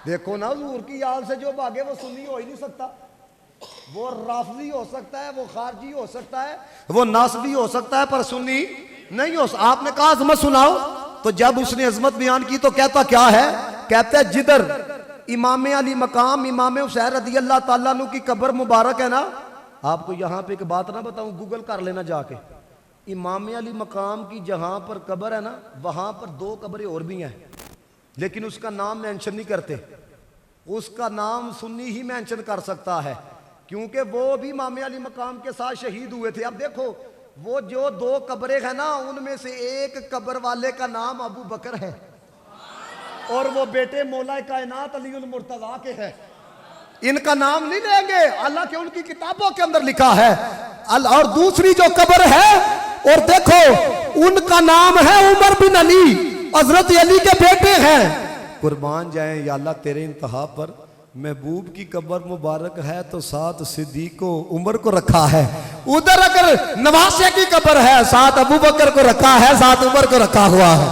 देखो ना, हुजूर की याद से जो भागे वो सुन्नी हो ही नहीं सकता। वो राफजी हो सकता है, वो खारजी हो सकता है, वो नासबी हो सकता है, पर सुन्नी नहीं हो। आपने कहा अजमत सुनाओ, तो जब उसने अजमत बयान की तो कहता क्या है? कहता है जिधर इमाम अली मकाम इमाम हुसैन रज़ी अल्लाह ताला अन्हु की कब्र मुबारक है ना, आपको यहां पे एक बात ना बताऊं, गूगल कर लेना जाके। इमाम अली मकाम की जहां पर कब्र है ना, वहां पर 2 कब्रें और भी हैं, लेकिन उसका नाम मेंशन नहीं करते। उसका नाम सुन्नी ही मेंशन कर सकता है, क्योंकि वो भी इमाम अली मकाम के साथ शहीद हुए थे। अब देखो, वो जो 2 कब्रें हैं ना, उनमें से एक कब्र वाले का नाम अबू बकर है और वो बेटे मौला कायनात अली उल मुर्तजा के हैं। इनका नाम नहीं लेंगे, अल्लाह के उनकी किताबों के अंदर लिखा है। और दूसरी जो कब्र है, और देखो उनका नाम है उमर बिन अली, हजरत अली के बेटे हैं। कुर्बान जाए या अल्लाह तेरे इंतहा पर। महबूब की कब्र मुबारक है तो साथ सिद्दीक को उमर को रखा है। उधर अगर नवासे की कब्र है, साथ अबू बकर को रखा है, साथ उमर को रखा हुआ है।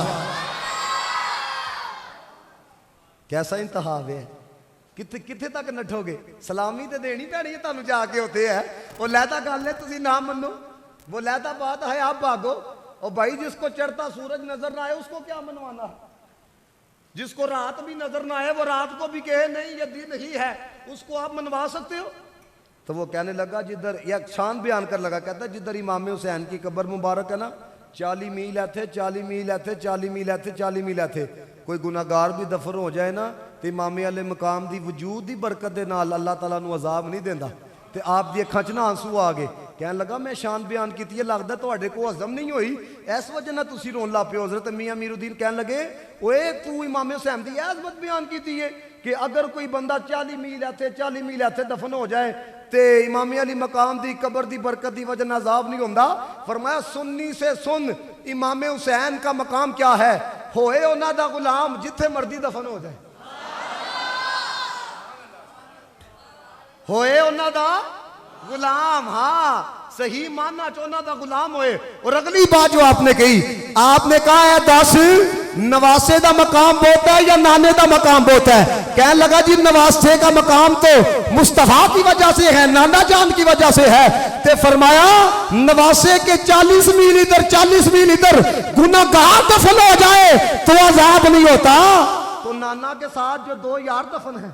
कैसा इंतहा है? किथे किथे तक नठोगे? सलामी तो देनी पैनी है तुहानू जाके होते है। वो लैदा गल है, तुसीं ना मनो, वो लैदा बात है, आप भागो। और भाई जिसको चढ़ता सूरज नजर ना आए उसको क्या मनवाना? जिसको रात भी नजर ना आए वो रात को भी कहे नहीं ये दिन ही है, उसको आप मनवा सकते हो? तो वो कहने लगा जिधर, या शान बयान कर लगा, कहता जिधर इमाम हुसैन की कब्र मुबारक है ना, 40 मील थे, 40 मील थे, 40 मील थे, 40 मील थे। कोई गुनाहगार भी दफन हो जाए ना, तो इमाम अली मकाम की वजूद की बरकत के नाल अल्लाह ताला नू अजाब नहीं देता। तो आप दी अखां च ना आंसू आ गए। कहने लगा मैं शान बयान की, लगता तुहाडे को हजम नहीं हुई, इस वजह ना तुसीं रोन लग पियो। हजरत मियां मीरुद्दीन कहने लगे, ओए तू इमाम हुसैन दी अजमत बयान की है कि अगर कोई बंदा 40 मील थे, 40 मील थे दफन हो जाए ते इमाम अली मकाम दी कब्र दी बरकत दी वजह अजाब नहीं होंदा। फरमाया सुन्नी से सुन, इमाम हुसैन का मकाम क्या है? होए उन्हां दा गुलाम, जिथे मर्जी दफन हो जाए, होए उन्हां दा गुलाम। हाँ, सही मानना चोना दा गुलाम होए। और अगली बात जो आपने कही, आपने कहा है 10 नवासे का मकाम बहुत है या नाने का मकाम बहुत है? कहने लगा जी नवासे का मकाम तो मुस्तफा की वजह से है, नाना जान की वजह से है। ते फरमाया नवासे के 40 मील इधर, 40 मील इधर गुनाहगार दफन हो जाए तो अजाब नहीं होता। तो नाना के साथ जो 2 यार दफन है,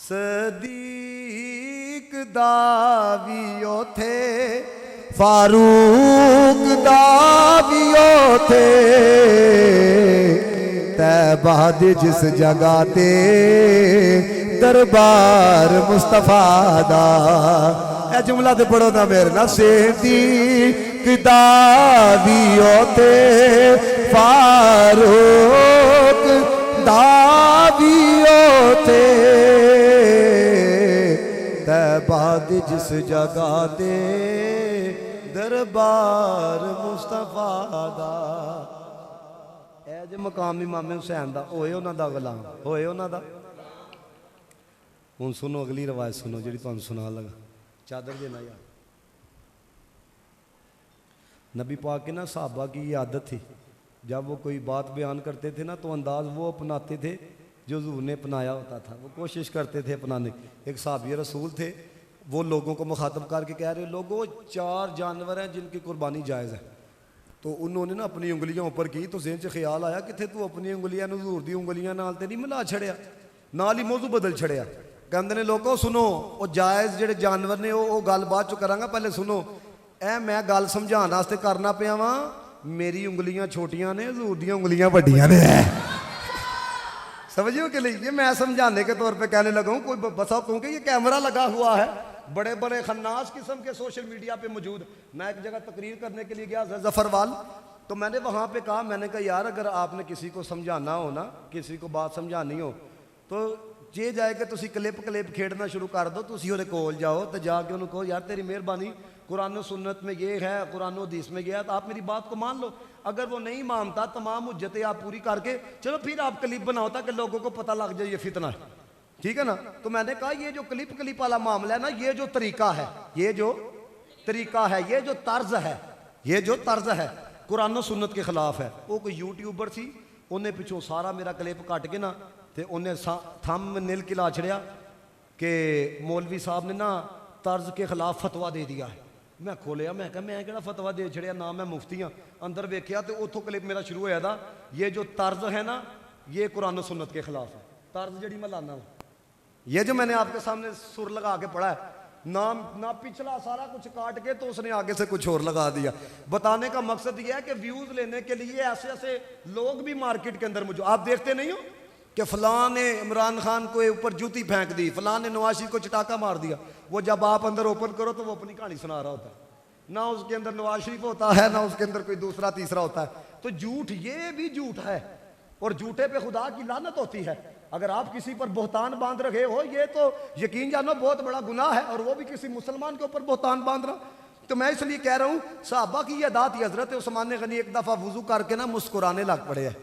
सदीक दावियो थे, फारूक दावियो थे, तैबा दे जिस जगह ते दरबार मुस्तफा दा। ए जुमला ते पढ़ो ना मेरे ना। सदीक दावियो थे, फारूक दावियो थे, बाद जिस जगह दे दरबार मुस्तफा दा। ए जे मकाम इमाम हुसैन दा, होए उन्हां दा गुलाम, होए उन्हां दा। हुण सुनो अगली रवायत सुनो जिहड़ी तुहानूं सुना लगा। चादर देना यार। नबी पाक के ना सहाबा की ये आदत थी, जब वो कोई बात बयान करते थे ना तो अंदाज वो अपनाते थे जो हुजूर ने अपनाया होता था, वो कोशिश करते थे अपनाने। एक सहाबी रसूल थे, वो लोगों को मुखातब करके कह रहे, लोगों 4 जानवर हैं जिनकी कुर्बानी जायज़ है। तो उन्होंने ना अपनी उंगलियां ऊपर की, तो ज़हन च ख्याल आया कि तू अपनी उंगलियां हुजूर दी उंगलियां नाल ते नहीं मिला छड़िया, नाल ही मौजू बदल छड़िया। कहते ने लोगों सुनो, वो जायज़ जेडे जानवर ने वो गल बाद चो करांगा, पहले सुनो। ए मैं गल समझाने वास्ते करना पिया वा, मेरी उंगलियां छोटियां ने, हुजूर दी उंगलियां वड्डियां ने। समझियो कि नहीं? ये मैं समझाने के तौर पे कहने लगा हूँ। कोई बसा क्योंकि ये कैमरा लगा हुआ है, बड़े बड़े खन्नास किस्म के सोशल मीडिया पे मौजूद। मैं एक जगह तकरीर करने के लिए गया जफरवाल, तो मैंने वहाँ पे कहा, मैंने कहा यार अगर आपने किसी को समझाना हो ना, किसी को बात समझानी हो, तो जे जाएगा तुसी क्लिप खेड़ना शुरू कर दो, तुसी ओहदे कोल जाओ तो जाके उन्होंने कहो यार तेरी मेहरबानी, कुरान सुन्नत में ये है, कुरान हदीस में गया, तो आप मेरी बात को मान लो। अगर वो नहीं मानता, तमाम हुज्जतें आप पूरी करके चलो फिर आप क्लिप बनाओ ताकि लोगों को पता लग जाए ये फितना है, ठीक है ना? तो मैंने कहा ये जो क्लिप वाला मामला है ना, ये जो तरीका है, ये जो तरीका है, ये जो तर्ज है, ये जो तर्ज है, कुरान सुन्नत के खिलाफ है। वो कोई यूट्यूबर सी, उन्हें पिछों सारा मेरा क्लिप कट के ना तो उन्हें थंब नील किला छड़िया कि मौलवी साहब ने ना तर्ज के खिलाफ फतवा दे दिया है। मैं खोलिया, मैं कहा मैं केड़ा फतवा दे छड़िया, ना मैं मुफ्ती हाँ। अंदर वेख्या तो उतों क्लिप मेरा शुरू होया था, ये जो तर्ज है ना ये कुरान सुन्नत के खिलाफ है। तर्ज जड़ी मैं लाना, ये जो मैंने आपके सामने सुर लगा के पढ़ा है ना पिछला सारा कुछ काट के तो उसने आगे से कुछ और लगा दिया। बताने का मकसद यह है कि व्यूज लेने के लिए ऐसे ऐसे लोग भी मार्केट के अंदर मौजूद। आप देखते नहीं हो कि फलां ने इमरान खान को ऊपर जूती फेंक दी, फलां ने नवाज शरीफ को चटाका मार दिया। वो जब आप अंदर ओपन करो तो वो अपनी कहानी सुना रहा होता है, ना उसके अंदर नवाज शरीफ होता है ना उसके अंदर कोई दूसरा तीसरा होता है। तो झूठ, ये भी झूठ है और झूठे पे खुदा की लानत होती है। अगर आप किसी पर बोहतान बांध रहे हो ये तो यकीन जानो बहुत बड़ा गुनाह है, और वो भी किसी मुसलमान के ऊपर बोहतान बांध रहा। तो मैं इसलिए कह रहा हूँ साहबा की यह दात, हजरत उस्मान गनी एक दफ़ा वुजू करके ना मुस्कुराने लग पड़े हैं,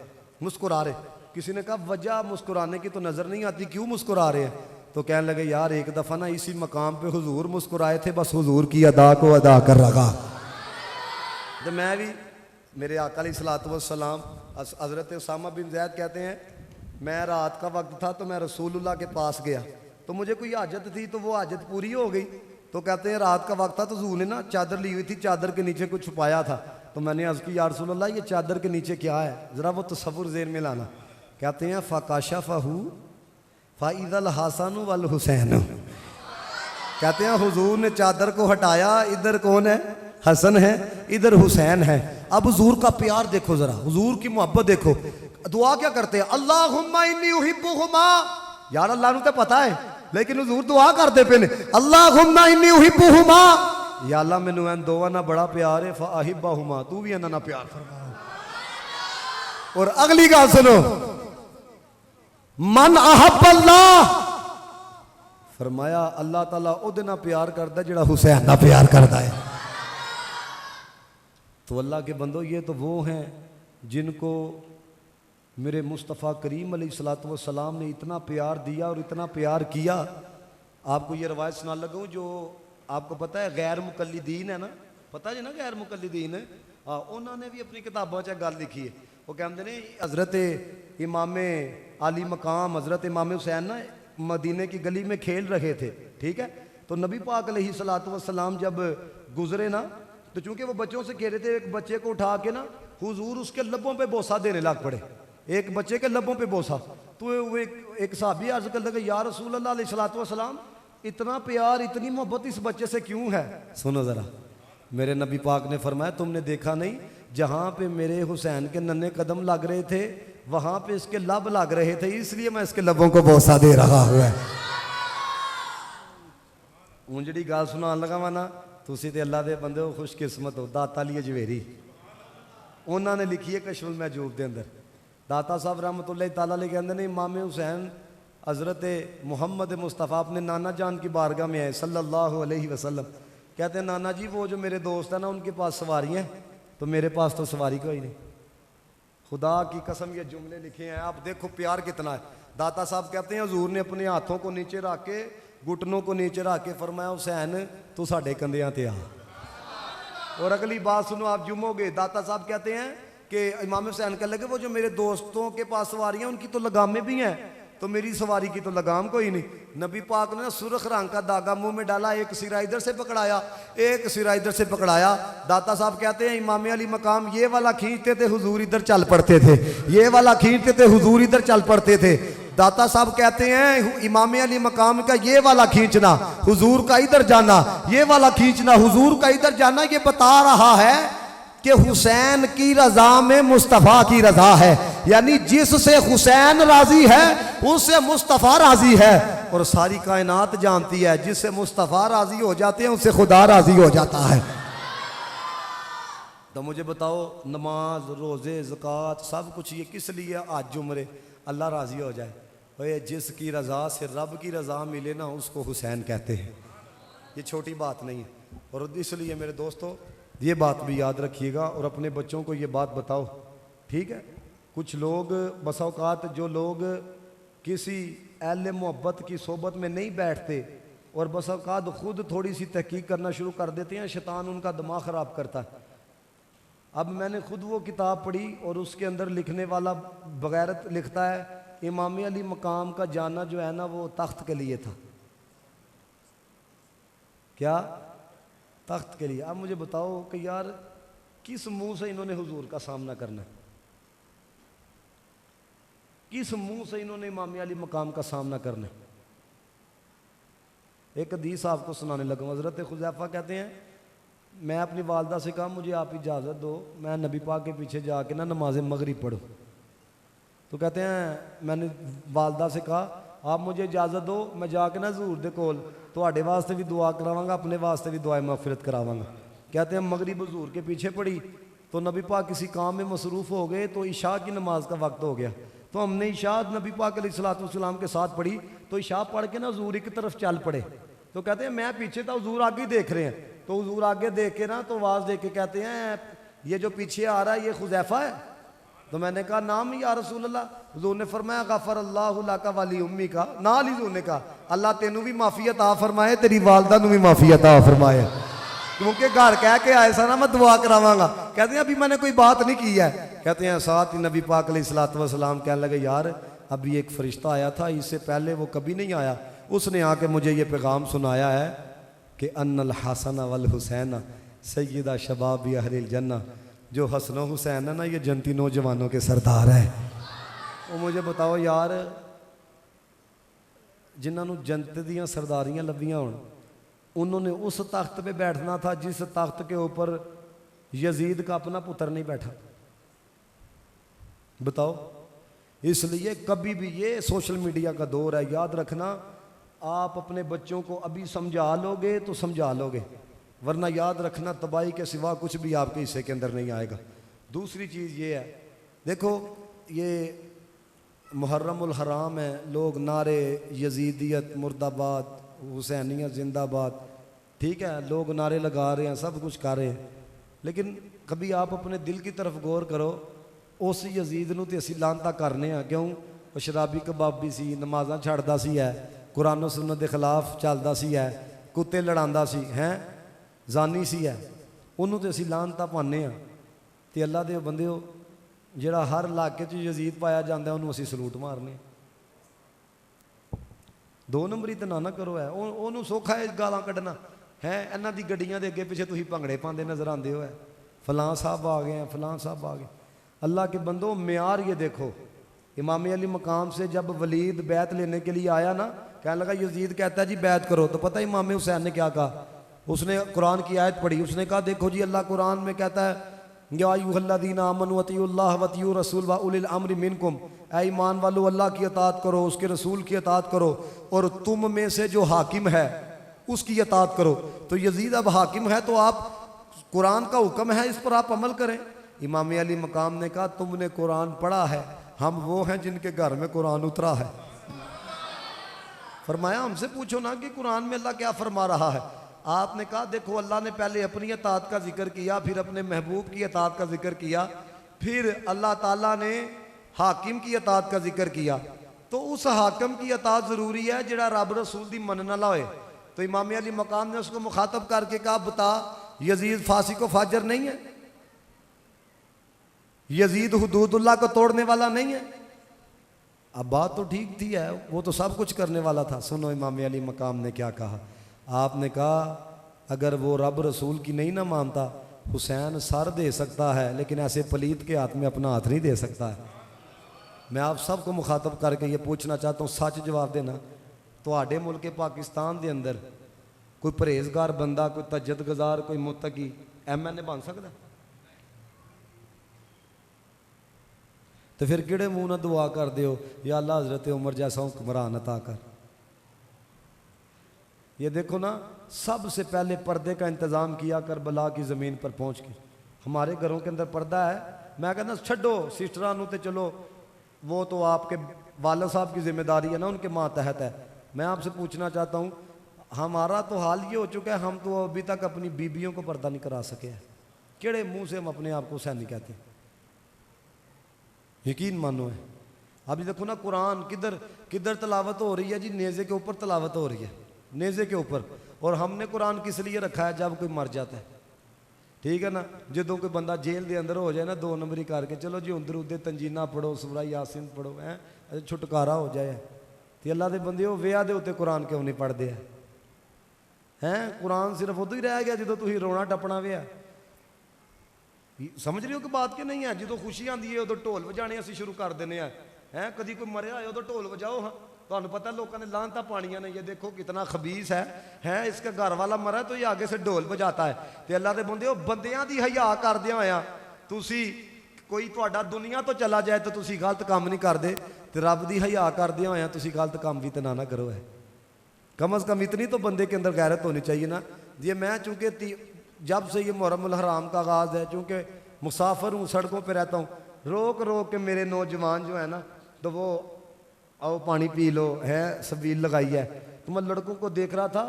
मुस्कुरा रहे। किसी ने कहा वजह मुस्कुराने की तो नज़र नहीं आती, क्यों मुस्कुरा रहे हैं? तो कहने लगे यार एक दफ़ा ना इसी मकाम पे हुजूर मुस्कुराए थे, बस हुजूर की अदा को अदा कर रखा। तो मैं भी, मेरे आका अलैहिस्सलातु वस्सलाम, हज़रत उसामा बिन ज़ैद कहते हैं मैं रात का वक्त था तो मैं रसूलुल्लाह के पास गया, तो मुझे कोई हाजत थी तो वो हाजत पूरी हो गई। तो कहते हैं रात का वक्त था तो हुजूर ने ना चादर ली हुई थी, चादर के नीचे कुछ छुपाया था। तो मैंने अर्ज़ की या रसूलुल्लाह ये चादर के नीचे क्या है, ज़रा वो तसव्वुर ज़हन में लाना। कहते हैं फ़काशफ़हू फ़इज़ल हसन वल हुसैन। कहते हैं हुजूर ने चादर को हटाया, इधर कौन है? हसन है, इधर हुसैन है। अब हुजूर का प्यार देखो, जरा हुजूर की मोहब्बत देखो। दुआ क्या करते हैं? अल्लाहुम्मा इन्नी उहिब्बुहुमा। यार अल्लाह नूं तो पता है, लेकिन हुजूर दुआ करते पे ने अल्लाहुम्मा इन्नी उहिब्बुहुमा, या अल्लाह मैनू इन दोवां नाल बड़ा प्यार है, फ़अहिब्बहुमा, तू भी इन्हां नाल प्यार फरमा। और अगली गल सुनो, मन अहब्बल्लाह, फरमाया अल्लाह ताला उहदे नाल प्यार करदा जिहड़ा हुसैन नाल प्यार करदा है। तो अल्लाह के बंदो ये तो वो हैं जिनको मेरे मुस्तफ़ा करीम अलैहिस्सलातु वस्सलाम ने इतना प्यार दिया और इतना प्यार किया। आपको ये रवायत सुना लगूँ जो आपको पता है गैर मुकल्लिदीन है ना, पता है ना गैर मुकल्लिदीन है, हाँ उन्होंने भी अपनी किताबों च गल लिखी है। वो कहते हैं हज़रत इमाम आली मकाम हज़रत इमाम हुसैन ना मदीने की गली में खेल रहे थे, ठीक है। तो नबी पाक अलैहिस्सलातु वस्सलाम जब गुजरे ना, तो चूंकि वो बच्चों से खेल रहे थे, एक बच्चे को उठा के ना हुजूर उसके लबों पे बोसा देने लग पड़े, एक बच्चे के लबों पे बोसा। तो वो एक साहबी अर्ज कर लगे या रसूल अल्लाह अलैहिस्सलातु वस्सलाम इतना प्यार इतनी मोहब्बत इस बच्चे से क्यों है? सुनो ज़रा, मेरे नबी पाक ने फरमाया तुमने देखा नहीं जहाँ पे मेरे हुसैन के नन्हे कदम लग रहे थे वहाँ पे इसके लब लग रहे थे, इसलिए मैं इसके लबों को बोसा दे रहा हुआ है। हूँ जी गल सुना लगा वा ना, तुसी ते अल्लाह दे बंदे हो, खुशकिस्मत हो। दाता अली अजवेरी उन्होंने लिखी है कशफुल महजूब के अंदर, दाता साहब रहमतुल्लाह तआला अलैह कहते हैं इमाम हुसैन हज़रत मोहम्मद मुस्तफ़ा अपने नाना जान की बारगाह में आए सल्लल्लाहु अलैहि वसल्लम। कहते हैं नाना जी वो जो मेरे दोस्त हैं ना उनके पास सवारी हैं, तो मेरे पास तो सवारी कोई नहीं। खुदा की कसम ये जुमले लिखे हैं, आप देखो प्यार कितना है। दाता साहब कहते हैं हुजूर ने अपने हाथों को नीचे रख के, घुटनों को नीचे रख के फरमाया हुसैन तू साढ़े कंधियां ते आ। और अगली बात सुनो, आप जुमोगे। दाता साहब कहते हैं कि इमाम हुसैन कह लगे वो जो मेरे दोस्तों के पास सवारियां उनकी तो लगामें भी हैं, तो मेरी सवारी की तो लगाम कोई नहीं। नबी पाक ने सुर्ख रंग का धागा मुंह में डाला, एक सिरा इधर से पकड़ाया, एक सिरा इधर से पकड़ाया। दाता साहब कहते हैं इमाम अली मकाम ये वाला खींचते थे हुजूर इधर चल पड़ते थे, ये वाला खींचते थे हुजूर इधर चल पड़ते थे। दाता साहब कहते हैं इमाम अली मकाम का ये वाला खींचना हुजूर का इधर जाना, ये वाला खींचना हुजूर का इधर जाना, ये बता रहा है कि हुसैन की रजा में मुस्तफ़ा की रजा है, यानी जिससे हुसैन राजी है उससे मुस्तफ़ा राजी है। और सारी कायनात जानती है जिससे मुस्तफ़ा राजी हो जाते हैं उससे खुदा राजी हो जाता है। तो मुझे बताओ नमाज रोज़े ज़कात सब कुछ ये किस लिए? आज उम्रे अल्लाह राजी हो जाए। भाई जिसकी रज़ा से रब की रज़ा मिले ना उसको हुसैन कहते हैं, ये छोटी बात नहीं है। और इसलिए मेरे दोस्तों ये बात भी याद रखिएगा और अपने बच्चों को ये बात बताओ, ठीक है। कुछ लोग बस औकात जो लोग किसी अहले मोहब्बत की सोबत में नहीं बैठते और बस औकात खुद थोड़ी सी तहकीक करना शुरू कर देते हैं, शैतान उनका दिमाग ख़राब करता है। अब मैंने खुद वो किताब पढ़ी और उसके अंदर लिखने वाला बगैरत लिखता है इमाम अली मकाम का जाना जो है ना वो तख्त के लिए था। क्या? तख्त के लिए। अब मुझे बताओ कि यार किस मुंह से इन्होंने हुजूर का सामना करना है, किस मुंह से इन्होंने इमाम अली मकाम का सामना करना है। एक हदीस आपको सुनाने लगा। हज़रत खुज़ैफ़ा कहते हैं मैं अपनी वालदा से कहा मुझे आप इजाज़त दो मैं नबी पाक के पीछे जाके ना नमाज मगरिब पढ़ूँ। तो कहते हैं मैंने वालदा से कहा आप मुझे इजाज़त दो मैं जाके ना हज़ूर दे कोल तुहाडे वास्ते भी दुआ करावांगा अपने वास्ते भी दुआ मग़फ़िरत करावांगा। कहते हैं मगरिब हज़ूर के पीछे पढ़ी तो नबी पाक किसी काम में मसरूफ़ हो गए तो इशा की नमाज का वक्त हो गया। तो हमने इशा नबी पाक अलैहिस्सलाम के साथ पढ़ी तो इशा पढ़ के ना हज़ूर की तरफ चल पड़े। तो कहते हैं मैं पीछे था हज़ूर आगे ही देख रहे हैं। तो हज़ूर आगे देख के ना तो आवाज़ दे के कहते हैं ये जो पीछे आ रहा है ये खुज़ैफ़ा है। तो मैंने कहा नाम या रसूल अल्लाह। हुज़ूर ने फरमाया गफ़र अल्लाहु लका वाली उम्मी का नाल ही हुज़ूर ने कहा अल्लाह तेनू भी माफ़ी अता फरमाए तेरी वालदा नू भी माफ़ी अता फरमाए क्योंकि घर कह के आए सा ना मैं दुआ करावांगा। कहते हैं अभी मैंने कोई बात नहीं की है। कहते हैं साथ ही नबी पाक अलैहिस्सलाम कहने लगे यार अभी एक फ़रिश्ता आया था इससे पहले वो कभी नहीं आया। उसने आके मुझे ये पैगाम सुनाया है कि अन्नल हसन वल हुसैन सय्यदा शबाब अहलिल जन्ना। जो हसन हुसैन है ना ये जन्नती नौजवानों के सरदार है। वो मुझे बताओ यार जिन्होंने जन्नत दियाँ सरदारियाँ लभियाँ होण उन्होंने उस तख्त पे बैठना था जिस तख्त के ऊपर यजीद का अपना पुत्र नहीं बैठा। बताओ। इसलिए कभी भी ये सोशल मीडिया का दौर है याद रखना आप अपने बच्चों को अभी समझा लोगे तो समझा लोगे वरना याद रखना तबाही के सिवा कुछ भी आपके हिस्से के अंदर नहीं आएगा। दूसरी चीज़ ये है देखो ये मुहर्रमुल हराम है लोग नारे यजीदियत मुर्दाबाद हुसैनियत जिंदाबाद ठीक है लोग नारे लगा रहे हैं सब कुछ कर रहे हैं लेकिन कभी आप अपने दिल की तरफ गौर करो उस यजीद नूं ते असीं लानता करने हैं क्यों वो शराबी कबाबी सी नमाज़ां छड्डदा सी है कुरान सुन्नत के खिलाफ चलदा सी है कुत्ते लड़ांदा सी है जानी सी है उन्होंने तो असीं लानता पाने हैं। तो अल्लाह दे बंदे हो जिहड़ा हर इलाके च यजीद पाया जाता है उन्होंने असीं सलूट मारने। दो नंबरी तो ना करो है उन्होंने सौखा है गालां कढ़ना है इन्हां दी गड्डियां दे अगे पिछे तुसीं भंगड़े पांदे नज़र आंदे हो है फलां साहब आ गए हैं फलां साहब आ गए। अल्लाह के बंदो म्यार ये देखो इमाम अली मकाम से जब वलीद बैत लेने के लिए आया ना कहने लगा यजीद कहता है जी बैत करो तो पता है इमाम हुसैन ने क्या कहा उसने कुरान की आयत पढ़ी उसने कहा देखो जी अल्लाह कुरान में कहता है या अय्युहल्लज़ीना आमनू अतिउल्लाह व अतिउर रसूल व उलिल अम्रि मिनकुम ऐ ईमान वालों अल्लाह की अतात करो उसके रसूल की अतात करो और तुम में से जो हाकिम है उसकी अतात करो। तो यजीद अब हाकिम है तो आप कुरान का हुक्म है इस पर आप अमल करें। इमाम अली मकाम ने कहा तुमने कुरान पढ़ा है हम वो हैं जिनके घर में कुरान उतरा है। फरमाया हमसे पूछो ना कि कुरान में अल्लाह क्या फरमा रहा है। आपने कहा देखो अल्लाह ने पहले अपनी अतात का जिक्र किया फिर अपने महबूब की अतात का जिक्र किया फिर अल्लाह ताला ने हाकिम की अतात का जिक्र किया। तो उस हाकिम की अतात ज़रूरी है जिहड़ा रब रसूल दी मनने वाला होए। तो इमाम अली मकाम ने उसको मुखातब करके कहा बता यजीद फांसी को फाजर नहीं है यजीद हुदूदुल्लाह को तोड़ने वाला नहीं है। अब बात तो ठीक थी है वो तो सब कुछ करने वाला था। सुनो इमाम अली मकाम ने क्या कहा। आपने कहा अगर वो रब रसूल की नहीं ना मानता हुसैन सर दे सकता है लेकिन ऐसे पलीत के हाथ में अपना हाथ नहीं दे सकता है। मैं आप सबको मुखातब करके ये पूछना चाहता हूँ सच जवाब देना तुहाडे मुल्क पाकिस्तान के अंदर कोई परहेजगार बंदा कोई तजद गुजार कोई मुत्तकी MNA बन सकता तो फिर किहड़े मुँह ना दुआ कर दो या अल्लाह हज़रत उमर जैसा हुक्मरान अता कर। ये देखो ना सबसे पहले पर्दे का इंतज़ाम किया करबला की ज़मीन पर पहुँच के। हमारे घरों के अंदर पर्दा है मैं कहना छड्डो सिस्टरां नूं ते चलो वो तो आपके वालिद साहब की जिम्मेदारी है ना उनके मातहत है। मैं आपसे पूछना चाहता हूँ हमारा तो हाल ये हो चुका है हम तो अभी तक अपनी बीबियों को पर्दा नहीं करा सके हैं। केड़े मुँह से हम अपने आप को हुसैनी कहते हैं यकीन मानो है। अभी देखो ना कुरान किधर किधर तलावत हो रही है जी नेज़े के ऊपर तलावत हो रही है नेज़े के ऊपर और हमने कुरान किस लिए रखा है जब कोई मर जाता है ठीक है ना। जो कोई बंदा जेल के अंदर हो जाए ना 2 नंबरी करके, चलो जी उधर उधर तंजीना पढ़ो, सूरा यासीन पढ़ो, है छुटकारा हो जाए। तो अल्लाह के बंदे हो विआह के उत्ते कुरान क्यों नहीं पढ़ते हैं? कुरान सिर्फ उदों ही रह गया जो तुम रोना टपना वे। समझ रहे हो कि बात कि नहीं है? जो खुशी आती है उदों ढोल बजाने असीं शुरू कर देने हैं। कभी कोई मरिया है उदों ढोल बजाओ। हाँ तो पता है लोगों ने लानता पानिया ने, ये देखो कितना खबीस है इसका घर वाला मरा तो ये आगे से ढोल बजाता है। तो अल्लाह के बंदे हो बंदियां दी हया करदियां होया तुसी कोई तुहाडा दुनिया तो चला जाए तो तुसी गलत काम नहीं करते, तो रब की हया करदियां होया तुसी गलत काम भी तो ना करो। है कम अज़ कम इतनी तो बंदे के अंदर गैरत होनी चाहिए ना। ये मैं चूँकि जब से ये मुहर्रम हराम का आगाज़ है, चूँकि मुसाफिर हूँ, सड़कों पर रहता हूँ, रोक रोक के मेरे नौजवान जो है ना तो वो आओ पानी पी लो, है सबील लगाई है। तो मैं लड़कों को देख रहा था,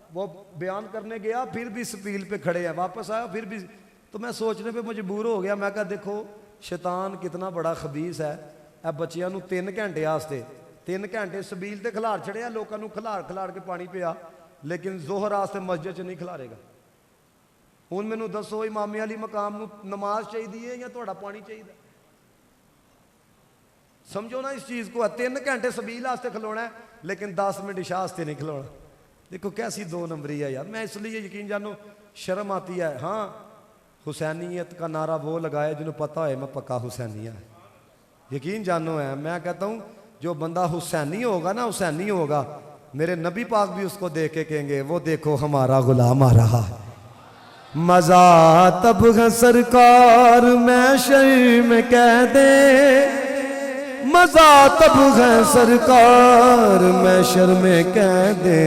वो बयान करने गया फिर भी सबील पे खड़े हैं, वापस आया फिर भी। तो मैं सोचने पे मजबूर हो गया, मैं कहा देखो शैतान कितना बड़ा खबीस है। अब बच्चियां 3 घंटे आस्ते 3 घंटे सबील ते खिलार छड़िया, लोगों को खिलार खिलार के पानी पिया, लेकिन जोहर आस्ते मस्जिद च नहीं खिलारेगा। हुण मैनू दसो इमामे अली मकाम नू नमाज चाहिए या थोड़ा पानी चाहिए? समझो ना इस चीज़ को। 3 घंटे सबील आस्ते खिलौना है, लेकिन 10 मिनट इशा आस्ते नहीं खिलौना। देखो कैसी 2 नंबरी है यार। मैं इसलिए यकीन जानो शर्म आती है। हाँ हुसैनियत का नारा वो लगाए जिन्होंने पता है मैं पक्का हुसैनिया है, यकीन जानो है। मैं कहता हूँ जो बंदा हुसैनी होगा ना, हुसैनी होगा, मेरे नबी पाक भी उसको देख के कहेंगे वो देखो हमारा गुलाम आ रहा है। मजा तब है सरकार मैं शर्म कह दे, मजा तब है सरकार मैं शर्म कह दे,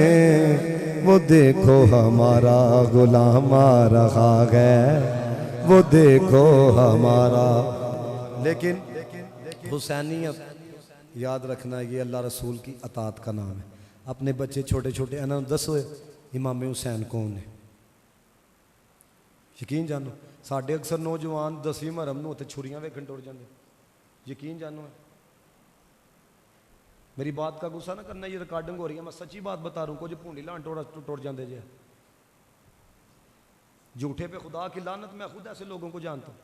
वो देखो हमारा गुलाम आ रहा है, वो देखो हमारा। लेकिन हुसैनियत याद रखना ये अल्लाह रसूल की अतात का नाम है। अपने बच्चे छोटे छोटे इन्होंने दसो इमाम हुसैन कौन है, यकीन जानो। साढ़े अक्सर नौजवान 10वीं मुहर्रम नूं उत्ते छुरियां वेखण टुर जाते, यकीन जानो है। मेरी बात का गुस्सा ना करना, ये रिकॉर्डिंग हो रही है, मैं सच्ची बात बता रहा हूँ। कुछ भूडी लान टुट जाते जे झूठे पे खुदा की लानत। मैं खुद ऐसे लोगों को जानता हूँ।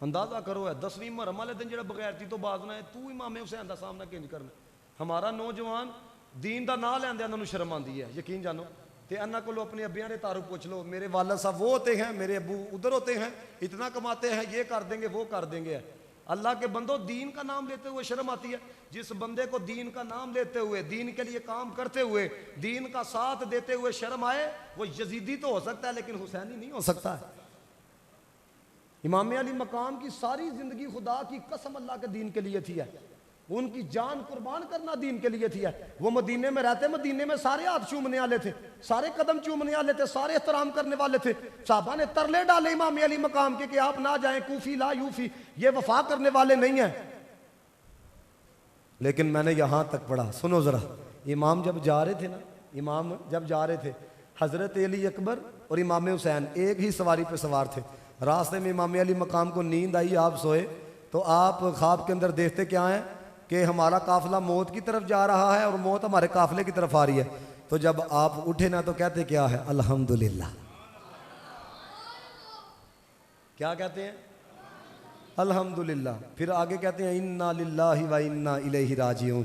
अंदाजा करो है 10वीं मुहर्रम वाले दिन जो बगैरती तो बाज ना है, तू इमामे हुसैन का सामना किंज करना। हमारा नौजवान दीन का नाम लैंदे इन्होंने शर्म आती है, यकीन जानो। तो इन्होंने को अपने अब्बियां के तारुफ पूछ लो, मेरे वालद साहब वो होते हैं, मेरे अबू उधर होते हैं, इतना कमाते हैं, ये कर देंगे वो कर देंगे। अल्लाह के बंदो दीन का नाम लेते हुए शर्म आती है। जिस बंदे को दीन का नाम लेते हुए, दीन के लिए काम करते हुए, दीन का साथ देते हुए शर्म आए, वो यजीदी तो हो सकता है लेकिन हुसैनी नहीं हो सकता है। इमाम अली मकाम की सारी जिंदगी खुदा की कसम अल्लाह के दीन के लिए थी है, उनकी जान कुर्बान करना दीन के लिए थी है। वो मदीने में रहते, मदीने में सारे हाथ चूमने वाले थे, सारे कदम चूमने वाले थे, सारे एहतराम करने वाले थे। साहबा ने तरले डाले इमाम अली मकाम के कि आप ना जाएं कूफी ला यूफी, ये वफा करने वाले नहीं है। लेकिन मैंने यहां तक पढ़ा, सुनो जरा। इमाम जब जा रहे थे ना, इमाम जब जा रहे थे, हजरत अली अकबर और इमाम हुसैन एक ही सवारी पे सवार थे। रास्ते में इमाम अली मकाम को नींद आई, आप सोए, तो आप ख्वाब के अंदर देखते क्या है कि हमारा काफिला मौत की तरफ जा रहा है और मौत हमारे काफिले की तरफ आ रही है। तो जब आप उठे ना तो कहते क्या है, अल्हम्दुलिल्लाह। क्या कहते हैं? अल्हम्दुलिल्लाह। फिर आगे कहते हैं इन्ना लिल्लाहि व इन्ना इलैहि राजिऊन।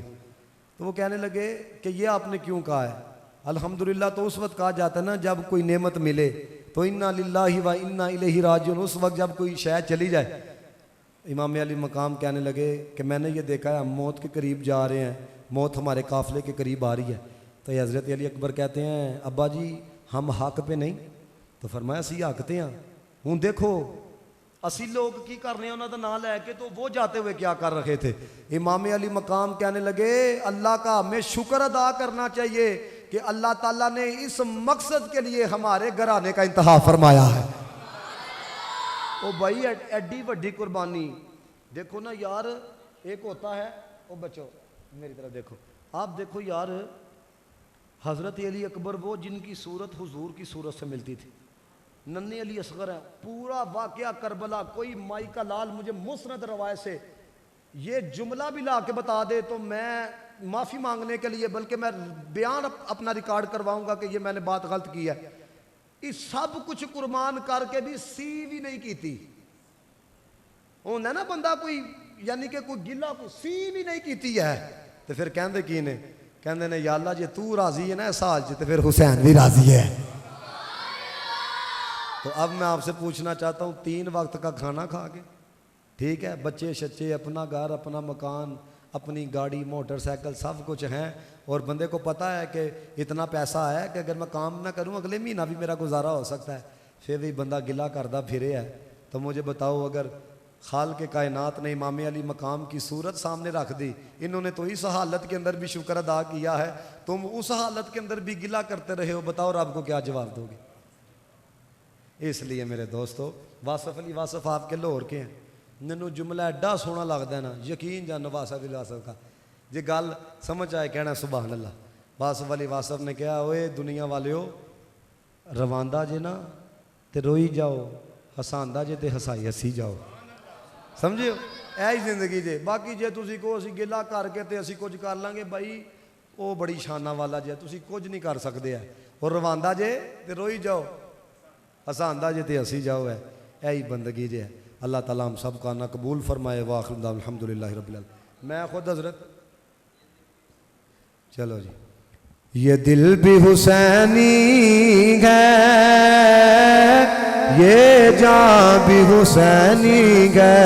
तो वो कहने लगे कि ये आपने क्यों कहा है? अल्हम्दुलिल्लाह तो उस वक्त कहा जाता है ना जब कोई नेमत मिले, तो इन्ना लिल्लाहि व इन्ना इलैहि राजिऊन उस वक्त जब कोई शय चली जाए। इमाम अली मकाम कहने लगे कि मैंने ये देखा है हम मौत के करीब जा रहे हैं, मौत हमारे काफिले के करीब आ रही है। तो हज़रत अली अकबर कहते हैं अब्बा जी हम हक पे नहीं। तो फरमाया असी हक ते हाँ। हूँ देखो असी लोग की कर रहे हैं, उन्होंने नाम लैके तो वो जाते हुए क्या कर रहे थे। इमाम अली मकाम कहने लगे अल्लाह का हमें शुक्र अदा करना चाहिए कि अल्लाह ताला ने इस मकसद के लिए हमारे घर आने का इंतहा फरमाया है। ओ भाई एडी वड्डी कुर्बानी देखो ना यार। एक होता है ओ बच्चों मेरी तरफ देखो, आप देखो यार हज़रत अली अकबर वो जिनकी सूरत हुजूर की सूरत से मिलती थी, नन्हे अली असगर है। पूरा वाक़या करबला, कोई माई का लाल मुझे मुस्नद रवायत से ये जुमला भी ला के बता दे तो मैं माफ़ी मांगने के लिए, बल्कि मैं बयान अपना रिकॉर्ड करवाऊंगा कि ये मैंने बात गलत की है। कि सब कुछ कुर्बान करके भी सी भी नहीं की। होंदा ना बंदा कोई यानी कि कोई गिला कोई सी भी नहीं की है, तो फिर कहते की ने, कहते ने या अल्लाह जे तू राजी है ना इस हाल च, तो फिर हुसैन भी राजी है। तो अब मैं आपसे पूछना चाहता हूँ, 3 वक्त का खाना खा के, ठीक है, बच्चे शच्चे, अपना घर, अपना मकान, अपनी गाड़ी, मोटरसाइकिल, सब कुछ हैं, और बंदे को पता है कि इतना पैसा है कि अगर मैं काम ना करूं अगले महीना भी मेरा गुजारा हो सकता है, फिर भी बंदा गिला करदा फिरे है। तो मुझे बताओ, अगर खाल के कायनात ने इमाम अली मकाम की सूरत सामने रख दी, इन्होंने तो इस हालत के अंदर भी शुक्र अदा किया है, तुम उस हालत के अंदर भी गिला करते रहे हो, बताओ रब को क्या जवाब दोगे? इसलिए मेरे दोस्तों, वासफ अली वासफ आपके लाहौर के हैं, मैनू जुमला एडा सोहना लगता है ना, यकीन जान वासफ अली वासफ का, जे गल समझ आए कहना सुभान अल्लाह। वासफ अली वासफ ने कहा, ओए दुनिया वालियो, रवांदा जे ना ते रोई जाओ, हसांदा जे ते हसाई हसी जाओ, समझियो यही जिंदगी जे। बाकी जे तुसी को असी गिला करके ते असी कुछ कर लांगे भाई, वो बड़ी शाना वाला जे, तुसी कुछ नहीं कर सकते है। और रवांदा जे ते रोई जाओ, हसांदा जे ते हसी जाओ, है यही बंदगी जे है। अल्लाह ताला हम सब का ना कबूल फरमाए। वाखिर दावत अल्हम्दुलिल्लाहि रब्बिल आलमीन। मैं खुद हजरत, चलो जी, ये दिल भी हुसैनी है, ये जान भी हुसैनी है,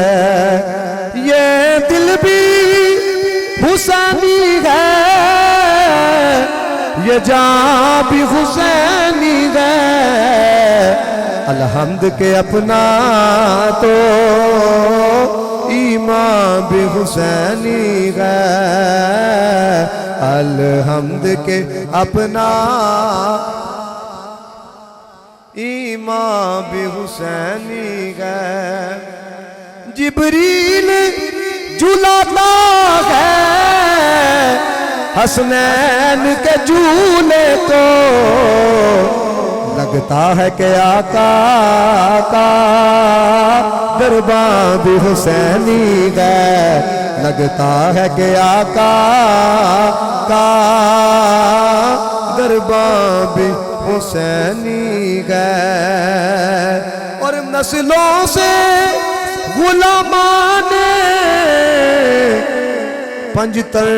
ये दिल भी हुसैनी है, ये जान भी हुसैनी है, अलहम्द के अपना तो ईमान भी हुसैनी है, अलहम्द के अपना ईमान भी हुसैनी है। जिब्रील झुलाता है हसनैन के झूले को, लगता है कि आका का दरबार भी हुसैनी है, लगता है कि आका का दरबार भी हुसैनी है। और नस्लों से गुलामान पंजतर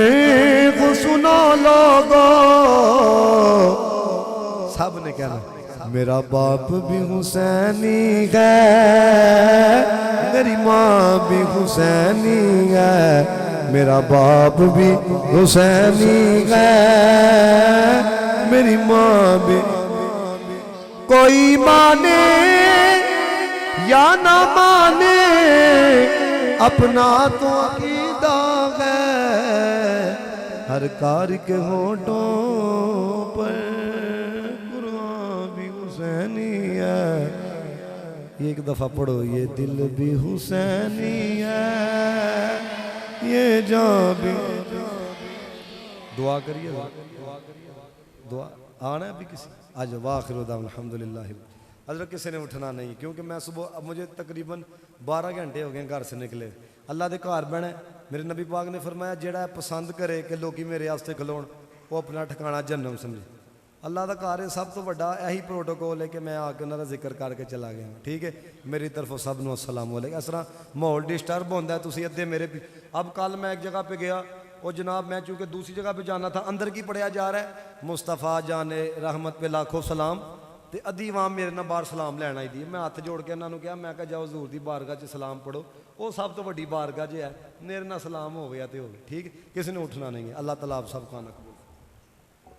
को सुनो लोगो, सब ने कहना मेरा बाप भी हुसैनी है, मेरी माँ भी हुसैनी है, मेरा बाप भी हुसैनी है, मेरी माँ भी। कोई माने या ना माने अपना तो अकीदा है, हर कार के होठों पर कुरान भी हुसैनी है। एक दफा पढ़ो, ये दिल भी हुसैनी है, ये जान भी। दुआ करिए, दुआ आना है अभी किसी? आज वाखिर अल्हम्दुलिल्लाह। हज़रत किसी ने उठना नहीं, क्योंकि मैं सुबह, अब मुझे तकरीबन 12 घंटे हो गए घर से निकले। अल्लाह के घर बने, मेरे नबी पाक ने फरमाया जेड़ा पसंद करे कि लोग मेरे वास्ते खलोण, वो अपना ठिकाना जन्नम समझे। अल्लाह का घर है, सब तो बड़ा यही प्रोटोकॉल है कि मैं आके उन्होंने जिक्र करके चला गया। ठीक है, मेरी तरफों सब नूं अस्सलाम वालेकुम। इस तरह माहौल डिस्टर्ब होता है, तुसीं अद्धे मेरे। अब कल मैं एक जगह पे गया, और जनाब मैं चूँकि दूसरी जगह पे जाना था, अंदर की पढ़िया जा रहा है मुस्तफ़ा जाने रहमत पे लाखों सलाम, तो अद्धी आवाम मेरे ना बाहर सलाम लैन आई दी। मैं हथ जोड़ के इन्होंने कहा, मैं जाओ हजूर की बारगाह च सलाम पढ़ो, वो सब तो वड्डी बारगाह ज है, मेरे ना सलाम हो गया तो हो गया। ठीक, किसी ने उठना नहीं है। अल्लाह ताला आप सब का ना